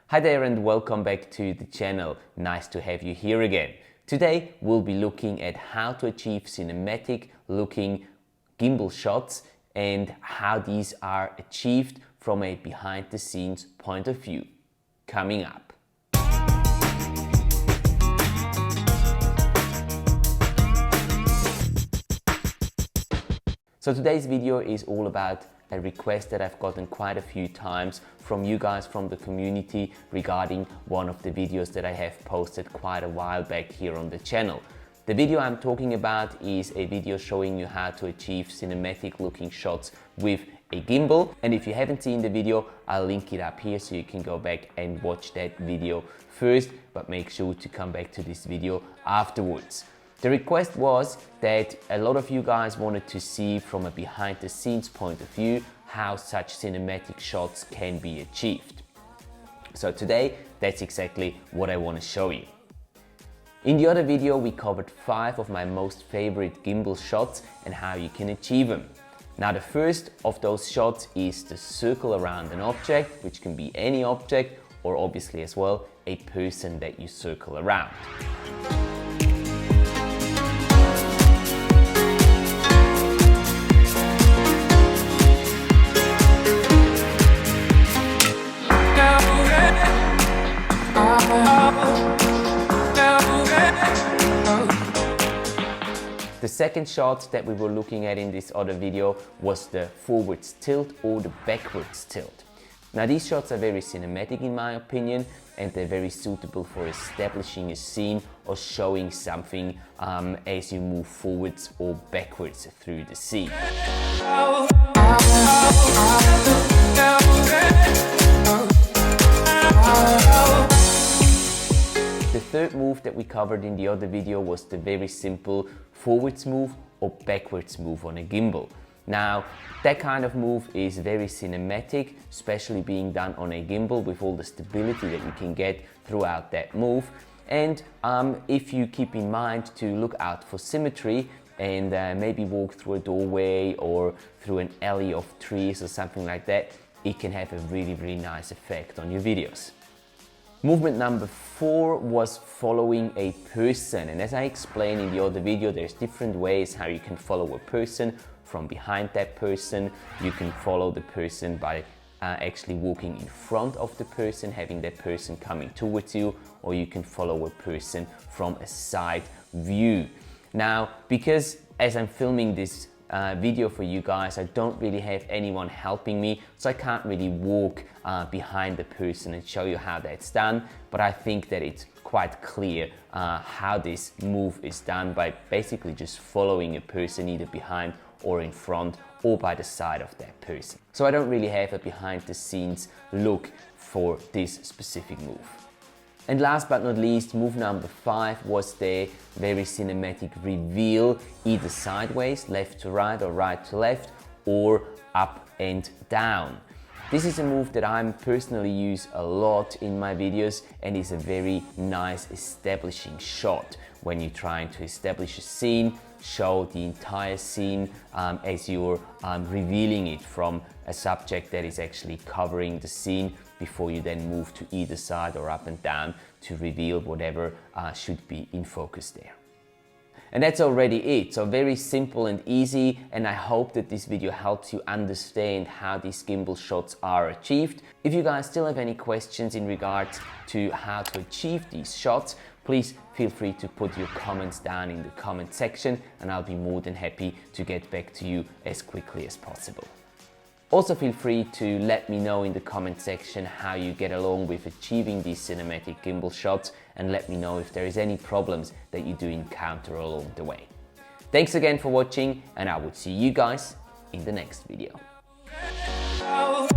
Hi there and welcome back to the channel. Nice to have you here again. Today we'll be looking at how to achieve cinematic looking gimbal shots and how these are achieved from a behind the scenes point of view. Coming up. So today's video is all about a request that I've gotten quite a few times from you guys from the community regarding one of the videos that I have posted quite a while back here on the channel. The video I'm talking about is a video showing you how to achieve cinematic looking shots with a gimbal, and if you haven't seen the video, I'll link it up here so you can go back and watch that video first, but make sure to come back to this video afterwards. The request was that a lot of you guys wanted to see from a behind the scenes point of view how such cinematic shots can be achieved. So today, that's exactly what I want to show you. In the other video, we covered 5 of my most favorite gimbal shots and how you can achieve them. Now the first of those shots is the circle around an object, which can be any object or obviously as well a person that you circle around. The second shot that we were looking at in this other video was the forwards tilt or the backwards tilt. Now these shots are very cinematic in my opinion, and they're very suitable for establishing a scene or showing something as you move forwards or backwards through the scene. The third move that we covered in the other video was the very simple forwards move or backwards move on a gimbal. Now that kind of move is very cinematic, especially being done on a gimbal with all the stability that you can get throughout that move. And if you keep in mind to look out for symmetry and maybe walk through a doorway or through an alley of trees or something like that, it can have a really nice effect on your videos. Movement number 4 was following a person, and as I explained in the other video, there's different ways how you can follow a person from behind that person. You can follow the person by actually walking in front of the person, having that person coming towards you, or you can follow a person from a side view. Now, because as I'm filming this video for you guys, I don't really have anyone helping me, so I can't really walk behind the person and show you how that's done, but I think that it's quite clear how this move is done by basically just following a person either behind or in front or by the side of that person. So I don't really have a behind the scenes look for this specific move. And last but not least, move number 5 was the very cinematic reveal, either sideways, left to right or right to left, or up and down. This is a move that I personally use a lot in my videos and is a very nice establishing shot when you're trying to establish a scene, show the entire scene as you're revealing it from a subject that is actually covering the scene before you then move to either side or up and down to reveal whatever should be in focus there. And that's already it. So very simple and easy, and I hope that this video helps you understand how these gimbal shots are achieved. If you guys still have any questions in regards to how to achieve these shots, please feel free to put your comments down in the comment section and I'll be more than happy to get back to you as quickly as possible. Also feel free to let me know in the comment section how you get along with achieving these cinematic gimbal shots, and let me know if there is any problems that you do encounter along the way. Thanks again for watching, and I will see you guys in the next video. Oh,